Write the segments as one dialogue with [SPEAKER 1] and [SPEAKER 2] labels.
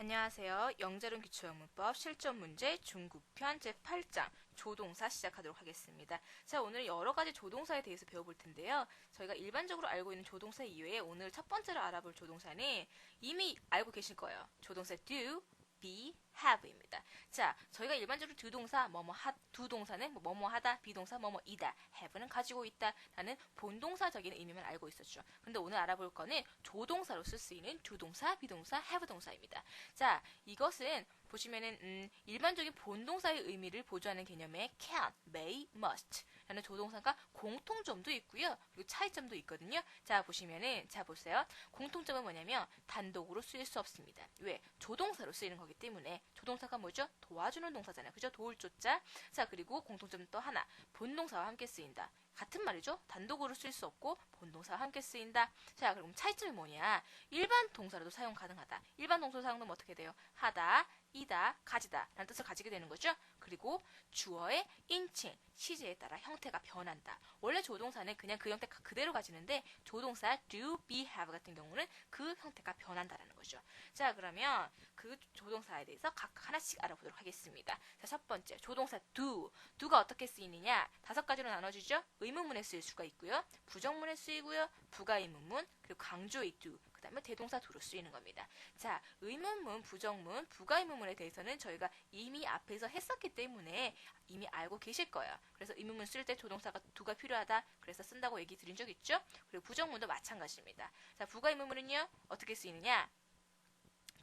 [SPEAKER 1] 안녕하세요. 영재론 기초영문법 실전 문제 중국편 제8장 조동사 시작하도록 하겠습니다. 자, 오늘 여러 가지 조동사에 대해서 배워볼 텐데요. 저희가 일반적으로 알고 있는 조동사 이외에 오늘 첫 번째로 알아볼 조동사는 이미 알고 계실 거예요. 조동사 do, be, have입니다. 자, 저희가 일반적으로 두 동사는 뭐뭐 하다, 비동사 뭐뭐이다, have는 가지고 있다 라는 본동사적인 의미만 알고 있었죠. 근데 오늘 알아볼 거는 조동사로 쓸 수 있는 주동사, 비동사, have 동사입니다. 자, 이것은 보시면은 일반적인 본동사의 의미를 보조하는 개념의 can, may, must 라는 조동사가 공통점도 있고요. 그리고 차이점도 있거든요. 자, 보시면은 자 보세요. 공통점은 뭐냐면 단독으로 쓰일 수 없습니다. 왜? 조동사로 쓰이는 거기 때문에. 조동사가 뭐죠? 도와주는 동사잖아요. 그죠? 도울 조자. 자, 그리고 공통점 또 하나. 본동사와 함께 쓰인다. 같은 말이죠. 단독으로 쓸 수 없고 본동사와 함께 쓰인다. 자, 그럼 차이점이 뭐냐? 일반 동사로도 사용 가능하다. 일반 동사 사용하면 어떻게 돼요? 하다, 이다, 가지다 라는 뜻을 가지게 되는 거죠. 그리고 주어의 인칭, 시제에 따라 형태가 변한다. 원래 조동사는 그냥 그 형태 그대로 가지는데 조동사 do, be, have 같은 경우는 그 형태가 변한다라는 거죠. 자, 그러면 그 조동사에 대해서 각각 하나씩 알아보도록 하겠습니다. 자, 첫 번째 조동사 do. do가 어떻게 쓰이느냐? 5가지로 나눠지죠. 의문문에 쓰일 수가 있고요. 부정문에 쓰이고요. 부가의문문, 그리고 강조의 do. 그 다음에 대동사 do로 쓰이는 겁니다. 자, 의문문, 부정문, 부가의문문에 대해서는 저희가 이미 앞에서 했었기 때문에 이미 알고 계실 거예요. 그래서 의문문 쓸 때 조동사가 do가 필요하다. 그래서 쓴다고 얘기 드린 적 있죠? 그리고 부정문도 마찬가지입니다. 자, 부가의문문은요. 어떻게 쓰이느냐?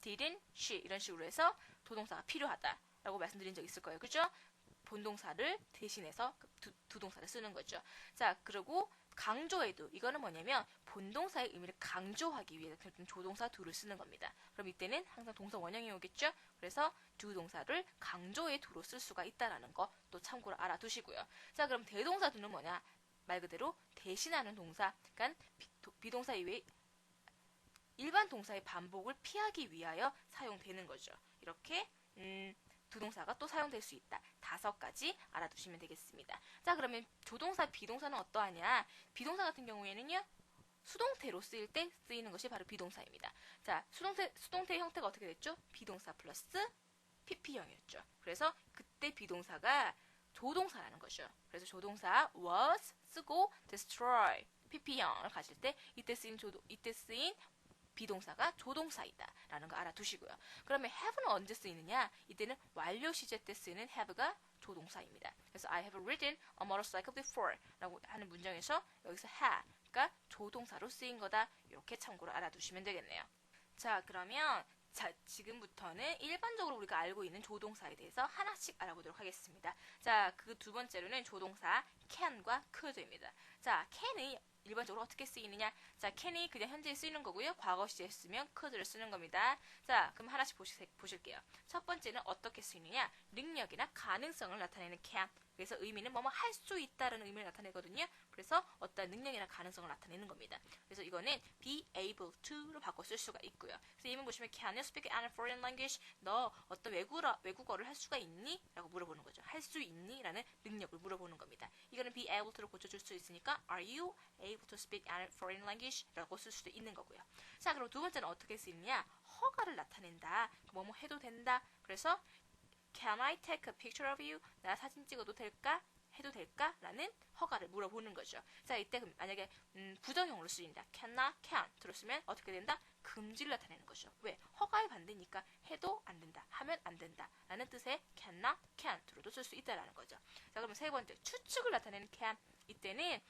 [SPEAKER 1] didn't, she 이런 식으로 해서 조동사가 필요하다라고 말씀드린 적 있을 거예요. 그죠? 본동사를 대신해서 두 동사를 쓰는 거죠. 자, 그리고 강조해도 이거는 뭐냐면 본동사의 의미를 강조하기 위해서 조동사 do를 쓰는 겁니다. 그럼 이때는 항상 동사 원형이 오겠죠? 그래서 do 동사를 강조의 do로 쓸 수가 있다라는 거 또 참고로 알아두시고요. 자, 그럼 대동사 do는 뭐냐? 말 그대로 대신하는 동사, 그러니까 비동사 이외에 일반 동사의 반복을 피하기 위하여 사용되는 거죠. 이렇게 두 동사가 또 사용될 수 있다. 5가지 알아두시면 되겠습니다. 자, 그러면 조동사, 비동사는 어떠하냐? 비동사 같은 경우에는요. 수동태로 쓰일 때 쓰이는 것이 바로 비동사입니다. 자, 수동태의 형태가 어떻게 됐죠? 비동사 플러스 PP형이었죠. 그래서 그때 비동사가 조동사라는 거죠. 그래서 조동사 was 쓰고 destroy PP형을 가질 때 이때 쓰인 비동사가 조동사이다 라는 거 알아두시고요. 그러면 have는 언제 쓰이느냐? 이때는 완료 시제 때 쓰이는 have가 조동사입니다. 그래서 I have ridden a motorcycle before 라고 하는 문장에서 여기서 have가 조동사로 쓰인 거다. 이렇게 참고로 알아두시면 되겠네요. 자, 그러면 지금부터는 일반적으로 우리가 알고 있는 조동사에 대해서 하나씩 알아보도록 하겠습니다. 자, 그 두 번째로는 조동사 can과 could입니다. 자, can이 일반적으로 어떻게 쓰이느냐? 자, can이 그냥 현재에 쓰이는 거고요. 과거 시제에 쓰면 could를 쓰는 겁니다. 자, 그럼 하나씩 보실게요. 첫 번째는 어떻게 쓰이느냐? 능력이나 가능성을 나타내는 can. 그래서 의미는 뭐뭐 할 수 있다라는 의미를 나타내거든요. 그래서 어떤 능력이나 가능성을 나타내는 겁니다. 그래서 이거는 be able to로 바꿔 쓸 수가 있고요. 그래서 이문 보시면 can you speak any foreign language? 너 어떤 외국어를 할 수가 있니? 라고 물어보는 거죠. 할 수 있니? 라는 능력을 물어보는 겁니다. 이거는 be able to로 고쳐줄 수 있으니까 are you able to speak any foreign language? 라고 쓸 수도 있는 거고요. 자, 그럼 두 번째는 어떻게 쓰이느냐? 허가를 나타낸다. 뭐뭐 해도 된다. 그래서 Can I take a picture of you? 나 사진 찍어도 될까? 해도 될까? 라는 허가를 물어보는 거죠. 자, 이때 만약에 부정형으로 쓰인다. cannot, can 들었으면 어떻게 된다? 금지를 나타내는 거죠. 왜? 허가에 반대니까 해도 안 된다. 하면 안 된다. 라는 뜻의 cannot, can 들어도 쓸 수 있다라는 거죠. 자, 그럼 세 번째, 추측을 나타내는 can. 이때는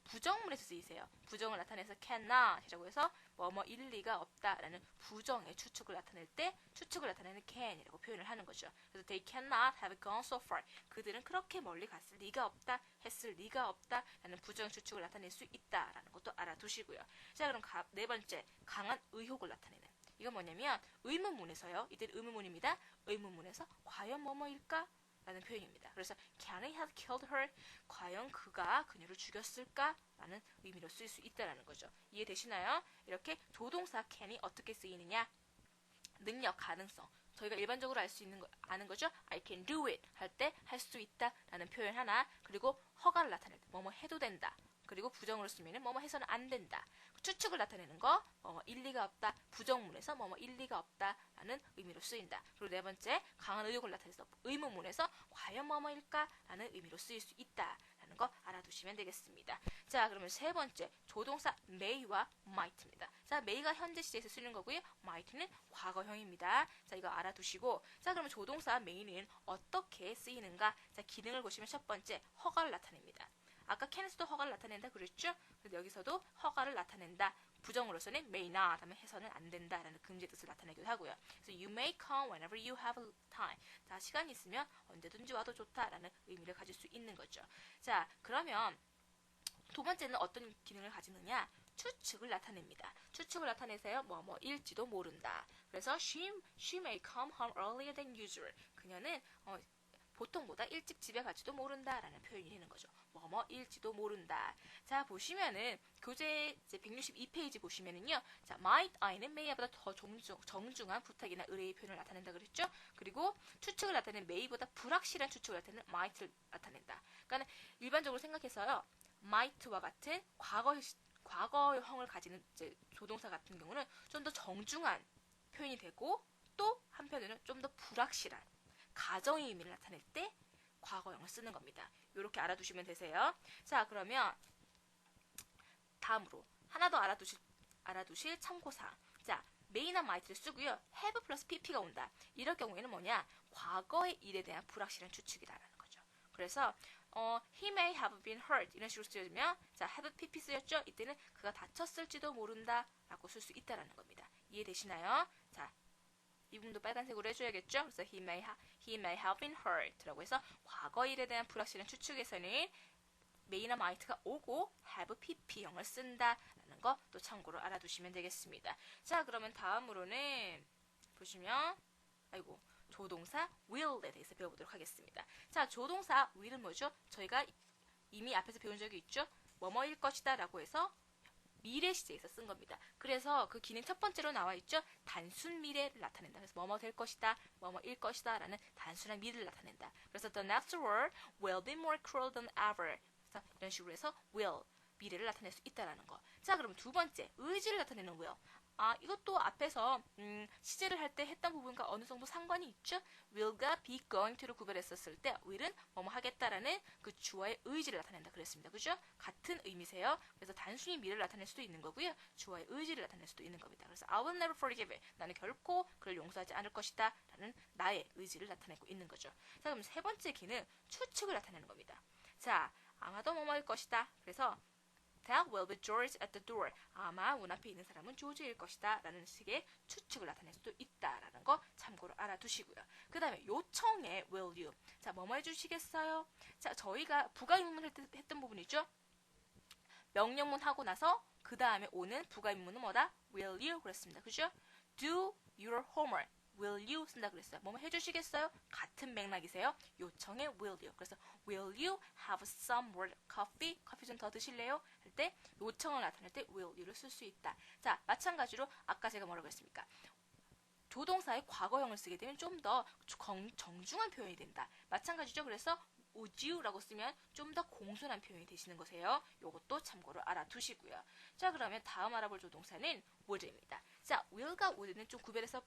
[SPEAKER 1] 부정문에서 쓰이세요. 부정을 나타내서 cannot이라고 해서 뭐뭐 일리가 없다라는 부정의 추측을 나타낼 때 추측을 나타내는 can이라고 표현을 하는 거죠. 그래서 they cannot have gone so far. 그들은 그렇게 멀리 갔을 리가 없다, 했을 리가 없다라는 부정 추측을 나타낼 수 있다라는 것도 알아두시고요. 자, 그럼 네 번째, 강한 의혹을 나타내는. 이건 뭐냐면 의문문에서요. 이때 의문문입니다. 의문문에서 과연 뭐뭐일까? 라는 표현입니다. 그래서 can he have killed her? 과연 그가 그녀를 죽였을까? 라는 의미로 쓸 수 있다는 거죠. 이해되시나요? 이렇게 조동사 can이 어떻게 쓰이느냐? 능력, 가능성. 저희가 일반적으로 아는 거죠. I can do it 할 때 할 수 있다 라는 표현 하나, 그리고 허가를 나타낼 때 뭐뭐 해도 된다, 그리고 부정으로 쓰면은 뭐뭐 해서는 안 된다. 추측을 나타내는 거, 뭐뭐 일리가 없다. 부정문에서 뭐뭐 일리가 없다라는 의미로 쓰인다. 그리고 네 번째, 강한 의혹을 나타내서 의문문에서 과연 뭐뭐일까라는 의미로 쓰일 수 있다라는 거 알아두시면 되겠습니다. 자, 그러면 세 번째, 조동사 may와 might입니다. 자, may가 현재 시제에서 쓰는 거고요. might는 과거형입니다. 자, 이거 알아두시고, 자, 그러면 조동사 may는 어떻게 쓰이는가? 자, 기능을 보시면 첫 번째, 허가를 나타냅니다. 아까 can에서도 허가를 나타낸다 그랬죠? 근데 여기서도 허가를 나타낸다. 부정으로서는 may not 하면 해서는 안 된다라는 금지의 뜻을 나타내기도 하고요. 그래서 you may come whenever you have time. 자, 시간이 있으면 언제든지 와도 좋다라는 의미를 가질 수 있는 거죠. 자, 그러면 두 번째는 어떤 기능을 가지느냐? 추측을 나타냅니다. 추측을 나타내세요. 뭐뭐일지도 모른다. 그래서 she may come home earlier than usual. 그녀는 보통보다 일찍 집에 갈지도 모른다라는 표현이 되는 거죠. 뭐뭐일지도 모른다. 자, 보시면은 교재 이제 162페이지 보시면은요. 자, might, I는 may보다 더 정중한 부탁이나 의뢰의 표현을 나타낸다 그랬죠? 그리고 추측을 나타내는 may보다 불확실한 추측을 나타내는 might를 나타낸다. 그러니까 일반적으로 생각해서요. might와 같은 과거형을 가지는 이제 조동사 같은 경우는 좀 더 정중한 표현이 되고 또 한편으로는 좀 더 불확실한 가정의 의미를 나타낼 때 과거형을 쓰는 겁니다. 이렇게 알아두시면 되세요. 자, 그러면 다음으로 하나 더 알아두실 참고사항. 자, may나 might를 쓰고요. have 플러스 pp가 온다. 이럴 경우에는 뭐냐? 과거의 일에 대한 불확실한 추측이다라는 거죠. 그래서 he may have been hurt 이런 식으로 쓰여지면 자, have pp 쓰였죠? 이때는 그가 다쳤을지도 모른다 라고 쓸 수 있다라는 겁니다. 이해되시나요? 자, 이 부분도 빨간색으로 해줘야겠죠? 그래서 he may have been hurt 라고 해서 과거 일에 대한 불확실한 추측에서는 may나 might가 오고 have pp형을 쓴다라는 거 또 참고로 알아두시면 되겠습니다. 자, 그러면 다음으로는 보시면 조동사 will에 대해서 배워보도록 하겠습니다. 자, 조동사 will은 뭐죠? 저희가 이미 앞에서 배운 적이 있죠? 뭐뭐일 것이다 라고 해서 미래 시제에서 쓴 겁니다. 그래서 그 기능 첫 번째로 나와 있죠? 단순 미래를 나타낸다. 그래서 뭐뭐 될 것이다, 뭐뭐일 것이다 라는 단순한 미래를 나타낸다. 그래서 the next world will be more cruel than ever. 그래서 이런 식으로 해서 will, 미래를 나타낼 수 있다라는 거. 자, 그럼 두 번째, 의지를 나타내는 will. 이것도 앞에서 시제를 할 때 했던 부분과 어느 정도 상관이 있죠? will과 be going to를 구별했었을 때 will은 뭐뭐 하겠다라는 그 주어의 의지를 나타낸다 그랬습니다. 그죠? 같은 의미세요. 그래서 단순히 미래를 나타낼 수도 있는 거고요. 주어의 의지를 나타낼 수도 있는 겁니다. 그래서 I will never forgive it. 나는 결코 그를 용서하지 않을 것이다 라는 나의 의지를 나타내고 있는 거죠. 자, 그럼 세 번째 기는 추측을 나타내는 겁니다. 자, 아마도 뭐뭐일 것이다. 그래서 That will be George at the door. 아마 문 앞에 있는 사람은 조지일 것이다 라는 식의 추측을 나타낼 수도 있다라는 거 참고로 알아두시고요. 그 다음에 요청에 will you. 자, 뭐뭐 해주시겠어요? 자, 저희가 부가의문을 했던 부분이죠. 명령문 하고 나서 그 다음에 오는 부가의문은 뭐다? will you 그랬습니다. 그죠? Do your homework. will you 쓴다 그랬어요. 뭐뭐 해주시겠어요? 같은 맥락이세요. 요청에 will you. 그래서 will you have some more coffee? 커피 좀 더 드실래요? 할 때 요청을 나타낼 때 will you를 쓸 수 있다. 자, 마찬가지로 아까 제가 뭐라고 했습니까? 조동사의 과거형을 쓰게 되면 좀 더 정중한 표현이 된다. 마찬가지죠. 그래서 would you라고 쓰면 좀 더 공손한 표현이 되시는 거세요. 요것도 참고로 알아두시고요. 자, 그러면 다음 알아볼 조동사는 would입니다. 자, will과 would는 좀 구별해서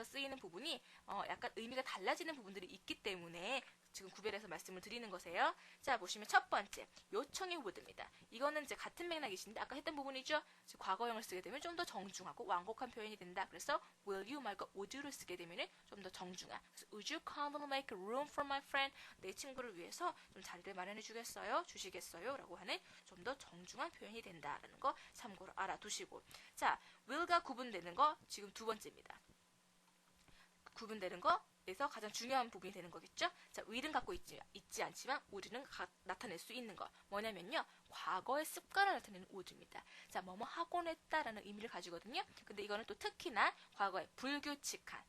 [SPEAKER 1] 쓰이는 부분이 약간 의미가 달라지는 부분들이 있기 때문에 지금 구별해서 말씀을 드리는 거세요. 자, 보시면 첫 번째, 요청의 would입니다. 이거는 이제 같은 맥락이신데 아까 했던 부분이죠. 과거형을 쓰게 되면 좀 더 정중하고 완곡한 표현이 된다. 그래서 will you 말고 would you를 쓰게 되면 좀 더 정중한. 그래서 would you kindly make room for my friend? 내 친구를 위해서 좀 자리를 마련해 주겠어요? 주시겠어요? 라고 하는 좀 더 정중한 표현이 된다라는 거 참고로 알아두시고. 자, will과 구분되는 거 지금 두 번째입니다. 구분되는 거에서 가장 중요한 부분이 되는 거겠죠? 자, will은 갖고 있지 않지만 would는 나타낼 수 있는 거. 뭐냐면요. 과거의 습관을 나타내는 would입니다. 자, 뭐뭐 하곤 했다라는 의미를 가지거든요. 근데 이거는 또 특히나 과거의 불규칙한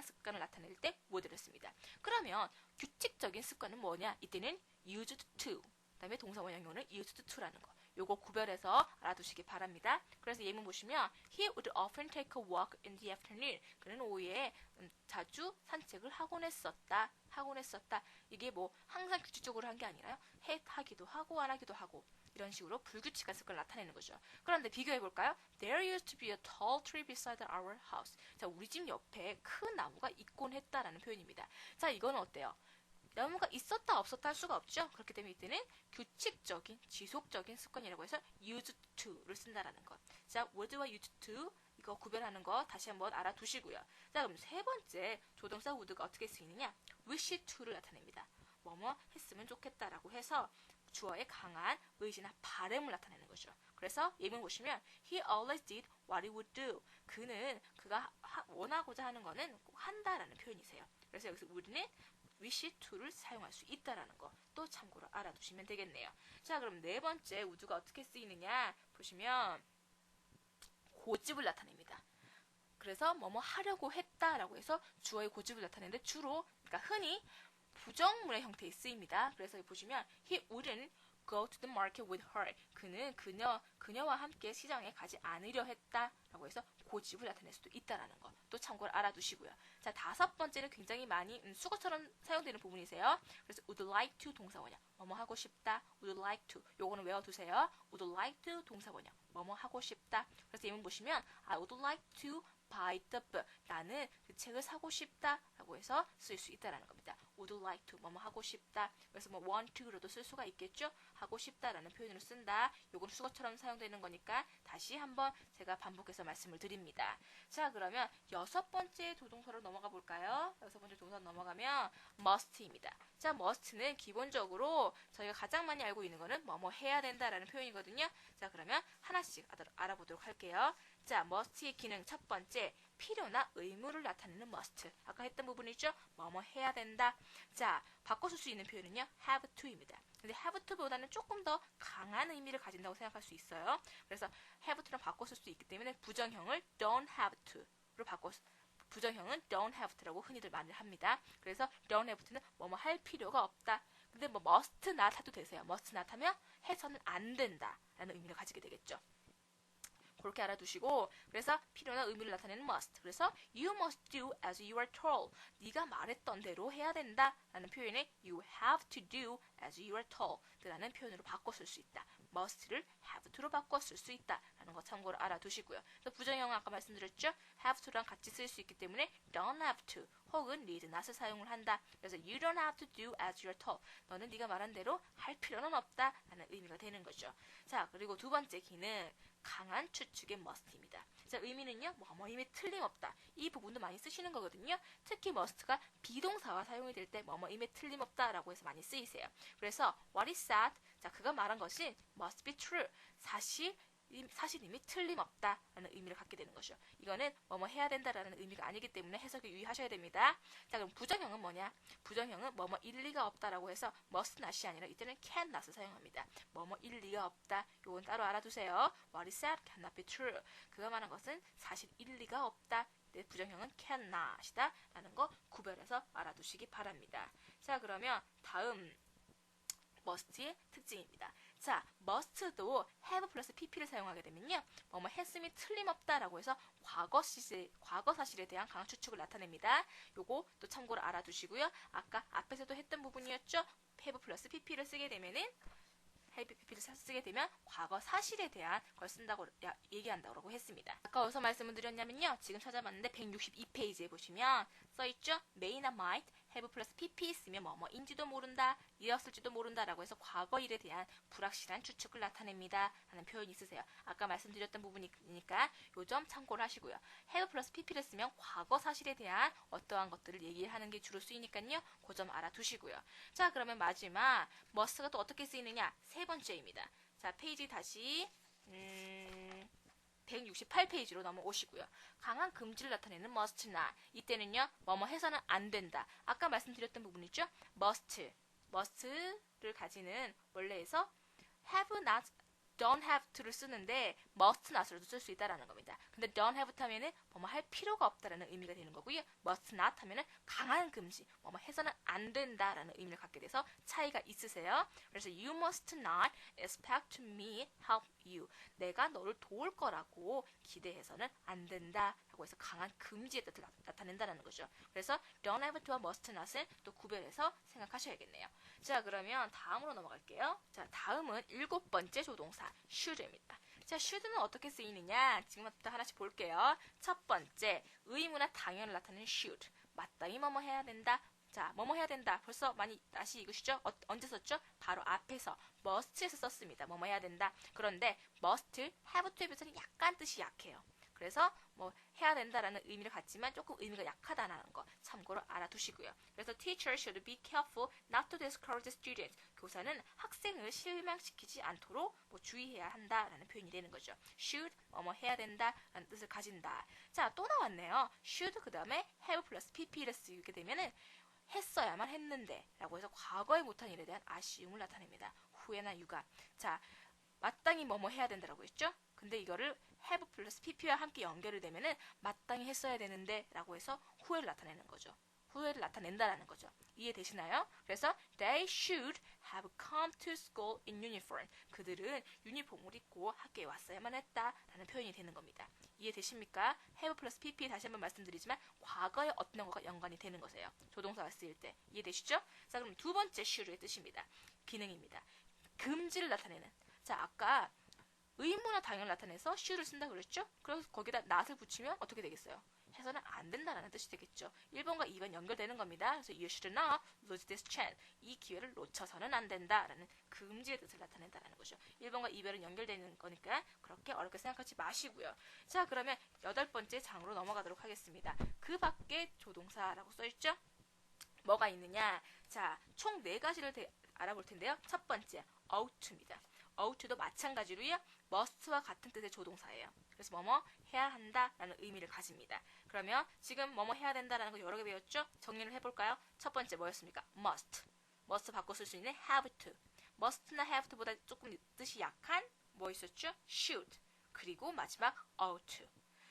[SPEAKER 1] 습관을 나타낼 때 would를 씁니다. 그러면 규칙적인 습관은 뭐냐? 이때는 used to. 그다음에 동사 원형용은 used to라는 거. 요거 구별해서 알아두시기 바랍니다. 그래서 예문 보시면 He would often take a walk in the afternoon. 그는 오후에 자주 산책을 하곤 했었다. 이게 뭐 항상 규칙적으로 한 게 아니라요. 하기도 하고 안 하기도 하고 이런 식으로 불규칙한 습관을 나타내는 거죠. 그런데 비교해볼까요? There used to be a tall tree beside our house. 자, 우리 집 옆에 큰 나무가 있곤 했다라는 표현입니다. 자, 이거는 어때요? 나무가 있었다 없었다 할 수가 없죠. 그렇기 때문에 이때는 규칙적인 지속적인 습관이라고 해서 used to를 쓴다라는 것. 자, word와 used to 이거 구별하는 거 다시 한번 알아두시고요. 자, 그럼 세 번째 조동사 would가 어떻게 쓰이느냐? wish to를 나타냅니다. 뭐뭐 했으면 좋겠다라고 해서 주어의 강한 의지나 바람을 나타내는 거죠. 그래서 예문 보시면 He always did what he would do. 그가 원하고자 하는 거는 꼭 한다라는 표현이세요. 그래서 여기서 would는 wish to를 사용할 수 있다라는 거 또 참고로 알아두시면 되겠네요. 자, 그럼 네 번째 would가 어떻게 쓰이느냐 보시면 고집을 나타냅니다. 그래서 뭐뭐 하려고 했다라고 해서 주어의 고집을 나타내는데 주로 그러니까 흔히 부정문의 형태에 쓰입니다. 그래서 여기 보시면 He wouldn't go to the market with her. 그는 그녀와 함께 시장에 가지 않으려 했다라고 해서 고집을 나타낼 수도 있다라는 거 또 참고로 알아두시고요. 자, 다섯 번째는 굉장히 많이 수거처럼 사용되는 부분이세요. 그래서 would like to 동사원형 뭐뭐 하고 싶다. would like to 요거는 외워두세요. would like to 동사원형 뭐뭐 하고 싶다. 그래서 예문 보시면 I would like to buy the book. 나는 그 책을 사고 싶다라고 해서 쓸 수 있다라는 겁니다. would like to 뭐뭐 하고 싶다. 그래서 뭐 want to로도 쓸 수가 있겠죠. 하고 싶다라는 표현으로 쓴다. 요건 수거처럼 사용되는 거니까 다시 한번 제가 반복해서 말씀을 드립니다. 자, 그러면 여섯 번째 조동사로 넘어가 볼까요? 여섯 번째 조동사 넘어가면 must입니다. 자, must는 기본적으로 저희가 가장 많이 알고 있는 거는 뭐뭐 해야 된다라는 표현이거든요. 자, 그러면 하나씩 알아보도록 할게요. 자, must의 기능 첫 번째, 필요나 의무를 나타내는 must. 아까 했던 부분이죠? 뭐뭐 해야 된다. 자, 바꿔 쓸 수 있는 표현은요, have to입니다. 근데 have to보다는 조금 더 강한 의미를 가진다고 생각할 수 있어요. 그래서 have to랑 바꿔 쓸 수 있기 때문에 부정형을 don't have to로 부정형은 don't have to라고 흔히들 말을 합니다. 그래서 don't have to는 뭐뭐 할 필요가 없다. 근데 뭐 must not 해도 되세요. must not 하면 해서는 안 된다라는 의미를 가지게 되겠죠. 그렇게 알아두시고 그래서 필요나 의미를 나타내는 must. 그래서 you must do as you are told. 네가 말했던 대로 해야 된다 라는 표현에 you have to do as you are told 라는 표현으로 바꿔 쓸 수 있다. must를 have to로 바꿔 쓸 수 있다 라는 거 참고로 알아두시고요. 그래서 부정형은 아까 말씀드렸죠. have to랑 같이 쓸 수 있기 때문에 don't have to 혹은 need not을 사용을 한다. 그래서 you don't have to do as you are told. 너는 네가 말한 대로 할 필요는 없다 라는 의미가 되는 거죠. 자, 그리고 두 번째 기능 강한 추측의 must입니다. 자, 의미는요, 뭐뭐임에 틀림없다. 이 부분도 많이 쓰시는 거거든요. 특히 must가 비동사와 사용이 될 때 뭐뭐임에 틀림없다라고 해서 많이 쓰이세요. 그래서 what is said, 자, 그가 말한 것이 must be true. 사실임이 틀림없다라는 의미를 갖게 되는 거죠. 이거는 뭐뭐 해야 된다라는 의미가 아니기 때문에 해석에 유의하셔야 됩니다. 자, 그럼 부정형은 뭐냐? 부정형은 뭐뭐 일리가 없다라고 해서 must not이 아니라 이때는 can not을 사용합니다. 뭐뭐 일리가 없다. 요건 따로 알아두세요. What is said cannot be true. 그가 말한 것은 사실 일리가 없다. 네, 부정형은 can not이다 라는 거 구별해서 알아두시기 바랍니다. 자, 그러면 다음 must의 특징입니다. 자, must도 have 플러스 pp를 사용하게 되면요, 뭐뭐 했음이 틀림없다라고 해서 과거 사실에 대한 강한 추측을 나타냅니다. 요거 또 참고로 알아두시고요. 아까 앞에서도 했던 부분이었죠. have 플러스 pp를 쓰게 되면은 have pp를 쓰게 되면 과거 사실에 대한 걸 쓴다고 얘기한다고 했습니다. 아까 어디서 말씀을 드렸냐면요, 지금 찾아봤는데 162페이지에 보시면 써있죠. may나 might have 플러스 pp 쓰면 뭐뭐인지도 모른다, 이었을지도 모른다 라고 해서 과거 일에 대한 불확실한 추측을 나타냅니다 라는 표현이 있으세요. 아까 말씀드렸던 부분이니까 요 점 참고를 하시고요. have 플러스 pp를 쓰면 과거 사실에 대한 어떠한 것들을 얘기하는 게 주로 쓰이니까요, 그 점 알아두시고요. 자, 그러면 마지막 must가 또 어떻게 쓰이느냐, 세 번째입니다. 자, 페이지 다시 168페이지로 넘어오시고요. 강한 금지를 나타내는 must not. 이때는요, 뭐뭐 해서는 안 된다. 아까 말씀드렸던 부분이죠. must를 가지는 원래에서 have not, don't have to를 쓰는데 must not으로도 쓸 수 있다라는 겁니다. 근데 don't have to 하면은 뭐뭐 할 필요가 없다라는 의미가 되는 거고요. must not 하면은 강한 금지, 뭐뭐 해서는 안 된다라는 의미를 갖게 돼서 차이가 있으세요. 그래서 you must not expect me help you. 내가 너를 도울 거라고 기대해서는 안 된다라고 해서 강한 금지의 뜻을 나타낸다는 거죠. 그래서 don't have to와 must not은 또 구별해서 생각하셔야겠네요. 자, 그러면 다음으로 넘어갈게요. 자, 다음은 7번째 조동사 should입니다. 자, should는 어떻게 쓰이느냐? 지금부터 하나씩 볼게요. 첫 번째, 의무나 당연을 나타내는 should. 마땅히 뭐뭐 해야 된다. 자, 뭐뭐 해야 된다. 벌써 많이 다시 읽으시죠? 언제 썼죠? 바로 앞에서 must에서 썼습니다. 뭐뭐 해야 된다. 그런데 must, have to에 비해서는 약간 뜻이 약해요. 그래서 뭐 해야 된다라는 의미를 갖지만 조금 의미가 약하다는 거 참고로 알아두시고요. 그래서 teacher should be careful not to discourage students. 교사는 학생을 실망시키지 않도록 뭐 주의해야 한다라는 표현이 되는 거죠. should 뭐뭐 해야 된다라는 뜻을 가진다. 자, 또 나왔네요. should 그 다음에 have 플러스 pp를 쓰게 되면은 했어야만 했는데 라고 해서 과거에 못한 일에 대한 아쉬움을 나타냅니다. 후회나 유감. 자, 마땅히 뭐뭐 해야 된다라고 했죠? 근데 이거를 have 플러스 pp와 함께 연결이 되면은 마땅히 했어야 되는데 라고 해서 후회를 나타내는 거죠. 후회를 나타낸다라는 거죠. 이해되시나요? 그래서 they should have come to school in uniform. 그들은 유니폼을 입고 학교에 왔어야만 했다라는 표현이 되는 겁니다. 이해되십니까? have 플러스 pp 다시 한번 말씀드리지만 과거에 어떤 것과 연관이 되는 것이에요. 조동사가 쓰일 때. 이해되시죠? 자, 그럼 두 번째 should의 뜻입니다. 기능입니다. 금지를 나타내는. 자, 아까 의무나 당연을 나타내서 should를 쓴다 그랬죠? 그래서 거기다 not을 붙이면 어떻게 되겠어요? 해서는 안 된다라는 뜻이 되겠죠. 1번과 2번 연결되는 겁니다. 그래서 you should not lose this chance. 이 기회를 놓쳐서는 안 된다라는 금지의 뜻을 나타낸다라는 거죠. 1번과 2번은 연결되는 거니까 그렇게 어렵게 생각하지 마시고요. 자, 그러면 8번째 장으로 넘어가도록 하겠습니다. 그 밖에 조동사라고 써있죠? 뭐가 있느냐? 자, 총 4가지를 알아볼 텐데요. 첫 번째, ought to입니다. ought to도 마찬가지로요. must와 같은 뜻의 조동사예요. 그래서 뭐뭐 해야 한다라는 의미를 가집니다. 그러면 지금 뭐뭐 해야 된다라는 거 여러 개 배웠죠? 정리를 해볼까요? 첫 번째 뭐였습니까? must. must 바꿔 쓸 수 있는 have to. must나 have to보다 조금 뜻이 약한 뭐 있었죠? should. 그리고 마지막 ought to.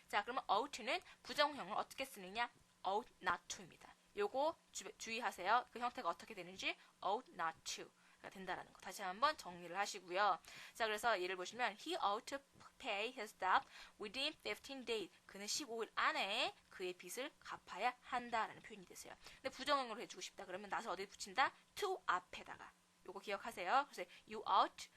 [SPEAKER 1] 자, 그러면 ought to는 부정형을 어떻게 쓰느냐? ought not to입니다. 요거 주의하세요. 그 형태가 어떻게 되는지 ought not to가 된다라는 거. 다시 한번 정리를 하시고요. 자, 그래서 예를 보시면 he ought to pay his debt within 15 days. 그는 15일 안에 그의 빚을 갚아야 한다라는 표현이 됐어요. 근데 부정형으로 해주고 싶다. 그러면 나서 어디 붙인다? to 앞에다가. 요거 기억하세요. 그래서 you ought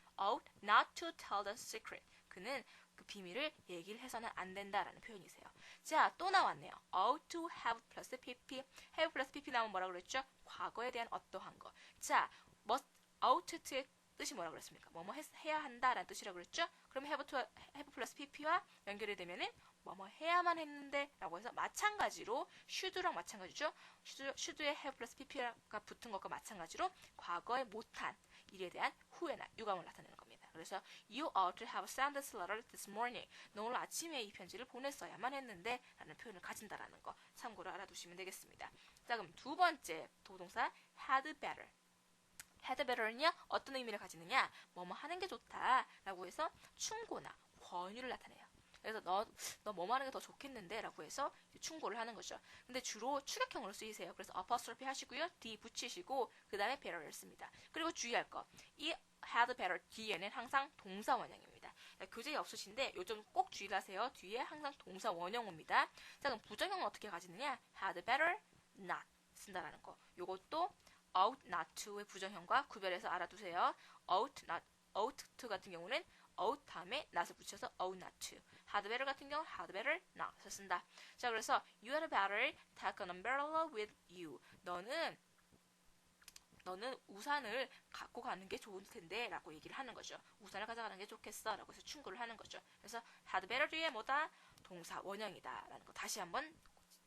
[SPEAKER 1] not to tell the secret. 그는 그 비밀을 얘기를 해서는 안 된다라는 표현이세요. 자, 또 나왔네요. ought to have 플러스 pp. have 플러스 pp 나오면 뭐라고 그랬죠? 과거에 대한 어떠한 거. 자, ought to의 뜻이 뭐라고 그랬습니까? 뭐뭐 해야 한다라는 뜻이라고 그랬죠? 그럼 have 플러스 pp와 연결이 되면은 뭐뭐 해야만 했는데 라고 해서 마찬가지로 should랑 마찬가지죠? should에 have 플러스 pp가 붙은 것과 마찬가지로 과거에 못한 일에 대한 후회나 유감을 나타내는 겁니다. 그래서 you ought to have sent this letter this morning. 너 오늘 아침에 이 편지를 보냈어야만 했는데 라는 표현을 가진다라는 거 참고로 알아두시면 되겠습니다. 자, 그럼 두 번째 도동사 had better. had better는요 어떤 의미를 가지느냐? 뭐뭐 하는 게 좋다라고 해서 충고나 권유를 나타내요. 그래서 너 뭐뭐 하는 게 더 좋겠는데 라고 해서 충고를 하는 거죠. 근데 주로 추격형으로 쓰이세요. 그래서 apostrophe 하시고요. D 붙이시고 그 다음에 better를 씁니다. 그리고 주의할 거. 이 had better 뒤에는 항상 동사 원형입니다. 교재에 없으신데 요즘 꼭 주의를 하세요. 뒤에 항상 동사 원형 옵니다. 자, 그럼 부정형은 어떻게 가지느냐? had better not 쓴다라는 거. 요것도 ought not to의 부정형과 구별해서 알아두세요. ought to 같은 경우는 ought 다음에 not을 붙여서 ought not to. had better 같은 경우는 had better not을 쓴다. 자, 그래서 you had better take an umbrella with you. 너는 우산을 갖고 가는 게 좋을 텐데 라고 얘기를 하는 거죠. 우산을 가져가는 게 좋겠어 라고 해서 충고를 하는 거죠. 그래서 had better 뒤에 뭐다? 동사 원형이다 라는 거 다시 한번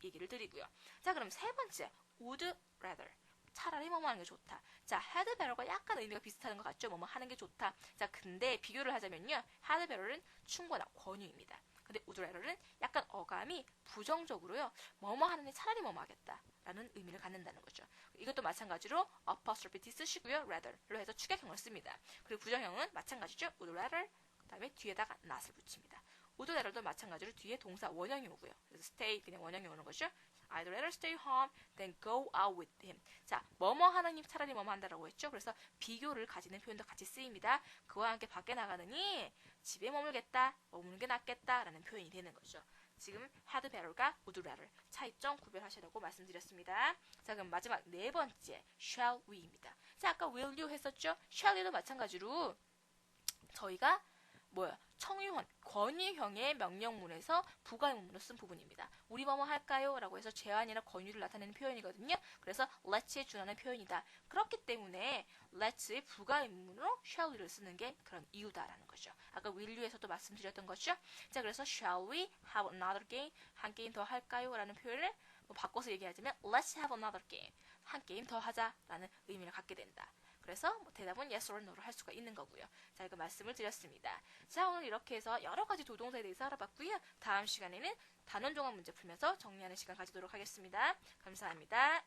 [SPEAKER 1] 얘기를 드리고요. 자, 그럼 세 번째 would rather. 차라리 뭐뭐 하는 게 좋다. 자, had better가 약간 의미가 비슷한 것 같죠? 뭐뭐 하는 게 좋다. 자, 근데 비교를 하자면요. had better는 충고나 권유입니다. 근데 would rather는 약간 어감이 부정적으로요. 뭐뭐 하는데 차라리 뭐뭐 하겠다. 라는 의미를 갖는다는 거죠. 이것도 마찬가지로 apostrophe t 쓰시고요. rather로 해서 추격형을 씁니다. 그리고 부정형은 마찬가지죠. would rather 그 다음에 뒤에다가 not을 붙입니다. would rather도 마찬가지로 뒤에 동사 원형이 오고요. 그래서 stay 그냥 원형이 오는 거죠. I'd rather stay home than go out with him. 자, 뭐뭐 하느니 차라리 뭐뭐 한다라고 했죠. 그래서 비교를 가지는 표현도 같이 쓰입니다. 그와 함께 밖에 나가느니 집에 머물겠다, 머무는 게 낫겠다라는 표현이 되는 거죠. 지금 had better가 would rather 차이점 구별하시라고 말씀드렸습니다. 자, 그럼 마지막 네 번째 shall we입니다. 자, 아까 will you 했었죠. shall you도 마찬가지로 저희가 청유형, 권유형의 명령문에서 부가의문문으로 쓴 부분입니다. 우리 뭐뭐 할까요? 라고 해서 제안이나 권유를 나타내는 표현이거든요. 그래서 let's에 준하는 표현이다. 그렇기 때문에 let's의 부가의문문으로 shall we를 쓰는 게 그런 이유다라는 거죠. 아까 will you에서도 말씀드렸던 거죠. 자, 그래서 shall we have another game? 한 게임 더 할까요? 라는 표현을 바꿔서 얘기하자면 let's have another game. 한 게임 더 하자라는 의미를 갖게 된다. 그래서 대답은 yes or no로 할 수가 있는 거고요. 자, 이거 말씀을 드렸습니다. 자, 오늘 이렇게 해서 여러 가지 조동사에 대해서 알아봤고요. 다음 시간에는 단원 종합 문제 풀면서 정리하는 시간 가지도록 하겠습니다. 감사합니다.